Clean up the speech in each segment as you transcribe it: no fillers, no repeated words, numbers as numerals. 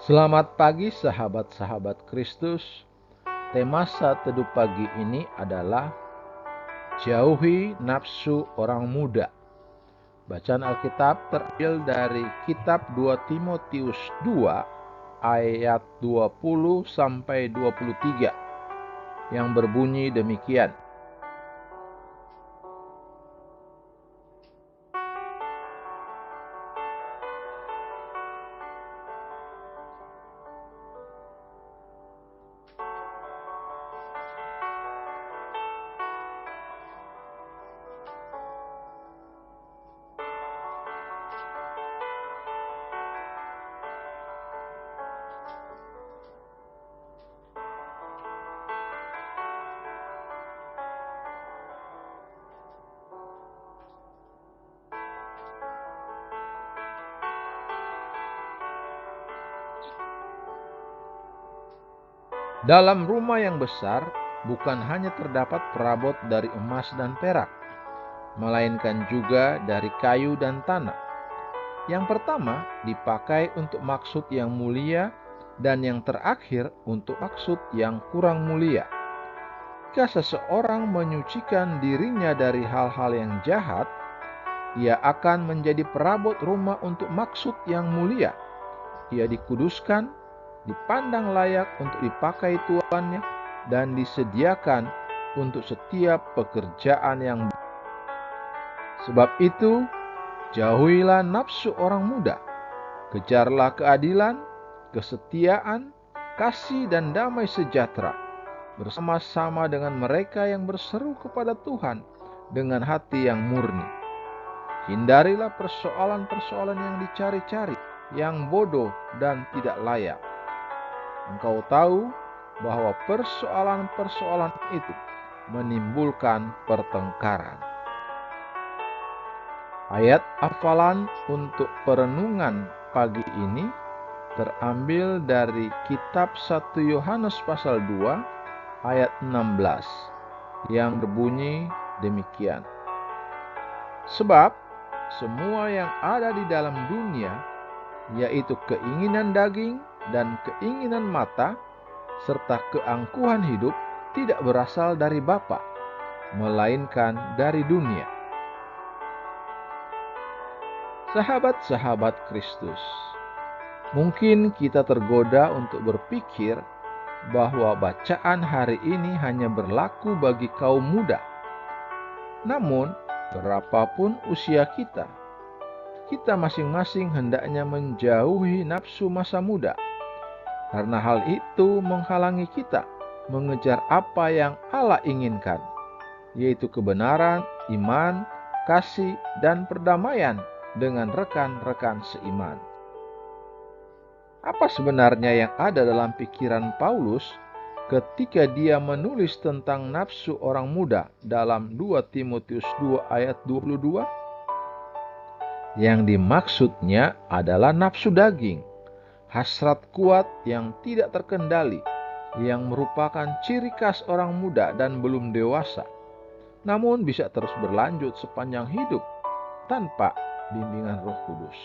Selamat pagi sahabat-sahabat Kristus. Tema saat teduh pagi ini adalah jauhi nafsu orang muda. Bacaan Alkitab terambil dari kitab 2 Timotius 2 ayat 20 sampai 23 yang berbunyi demikian. Dalam rumah yang besar bukan hanya terdapat perabot dari emas dan perak, melainkan juga dari kayu dan tanah. Yang pertama dipakai untuk maksud yang mulia dan yang terakhir untuk maksud yang kurang mulia. Jika seseorang menyucikan dirinya dari hal-hal yang jahat, ia akan menjadi perabot rumah untuk maksud yang mulia. Ia dikuduskan, dipandang layak untuk dipakai tuannya, dan disediakan untuk setiap pekerjaan yang baik. Sebab itu, jauhilah nafsu orang muda, kejarlah keadilan, kesetiaan, kasih dan damai sejahtera, bersama-sama dengan mereka yang berseru kepada Tuhan dengan hati yang murni. Hindarilah persoalan-persoalan yang dicari-cari, yang bodoh dan tidak layak. Engkau tahu bahwa persoalan-persoalan itu menimbulkan pertengkaran. Ayat hafalan untuk perenungan pagi ini terambil dari kitab 1 Yohanes pasal 2 ayat 16 yang berbunyi demikian. Sebab semua yang ada di dalam dunia, yaitu keinginan daging dan keinginan mata, serta keangkuhan hidup, tidak berasal dari Bapa, melainkan dari dunia. Sahabat-sahabat Kristus, mungkin kita tergoda untuk berpikir bahwa bacaan hari ini hanya berlaku bagi kaum muda. Namun, berapapun usia kita masing-masing hendaknya menjauhi nafsu masa muda, karena hal itu menghalangi kita mengejar apa yang Allah inginkan, yaitu kebenaran, iman, kasih, dan perdamaian dengan rekan-rekan seiman. Apa sebenarnya yang ada dalam pikiran Paulus ketika dia menulis tentang nafsu orang muda dalam 2 Timotius 2 ayat 22? Yang dimaksudnya adalah nafsu daging, hasrat kuat yang tidak terkendali, yang merupakan ciri khas orang muda dan belum dewasa, namun bisa terus berlanjut sepanjang hidup tanpa bimbingan Roh Kudus.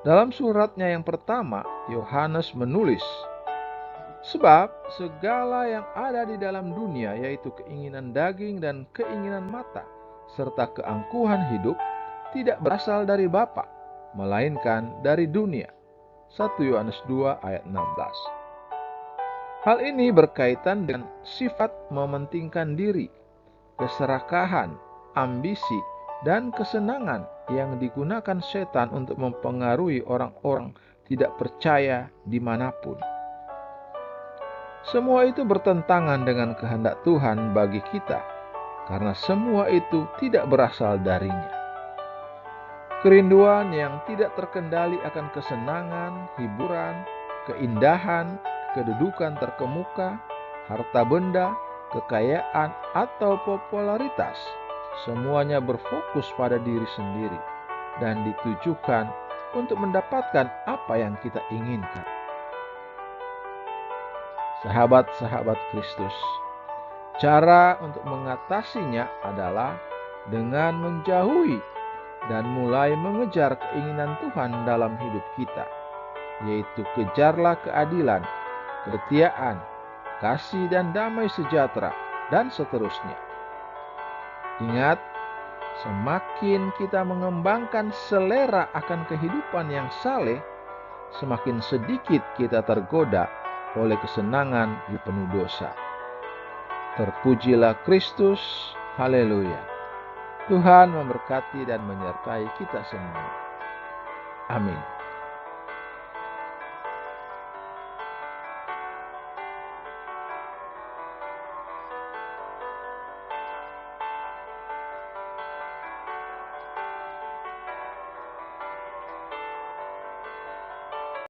Dalam suratnya yang pertama, Yohanes menulis, sebab segala yang ada di dalam dunia, yaitu keinginan daging dan keinginan mata, serta keangkuhan hidup, tidak berasal dari Bapa, melainkan dari dunia. 1 Yohanes 2 ayat 16. Hal ini berkaitan dengan sifat mementingkan diri, keserakahan, ambisi, dan kesenangan yang digunakan setan untuk mempengaruhi orang-orang tidak percaya dimanapun. Semua itu bertentangan dengan kehendak Tuhan bagi kita, karena semua itu tidak berasal darinya. Kerinduan yang tidak terkendali akan kesenangan, hiburan, keindahan, kedudukan terkemuka, harta benda, kekayaan, atau popularitas, semuanya berfokus pada diri sendiri dan ditujukan untuk mendapatkan apa yang kita inginkan. Sahabat-sahabat Kristus, cara untuk mengatasinya adalah dengan menjauhi dan mulai mengejar keinginan Tuhan dalam hidup kita. yaitu kejarlah keadilan, kesetiaan, kasih dan damai sejahtera, dan seterusnya. Ingat, semakin kita mengembangkan selera akan kehidupan yang saleh, semakin sedikit kita tergoda oleh kesenangan di penuh dosa. Terpujilah Kristus, haleluya. Tuhan memberkati dan menyertai kita semua. Amin.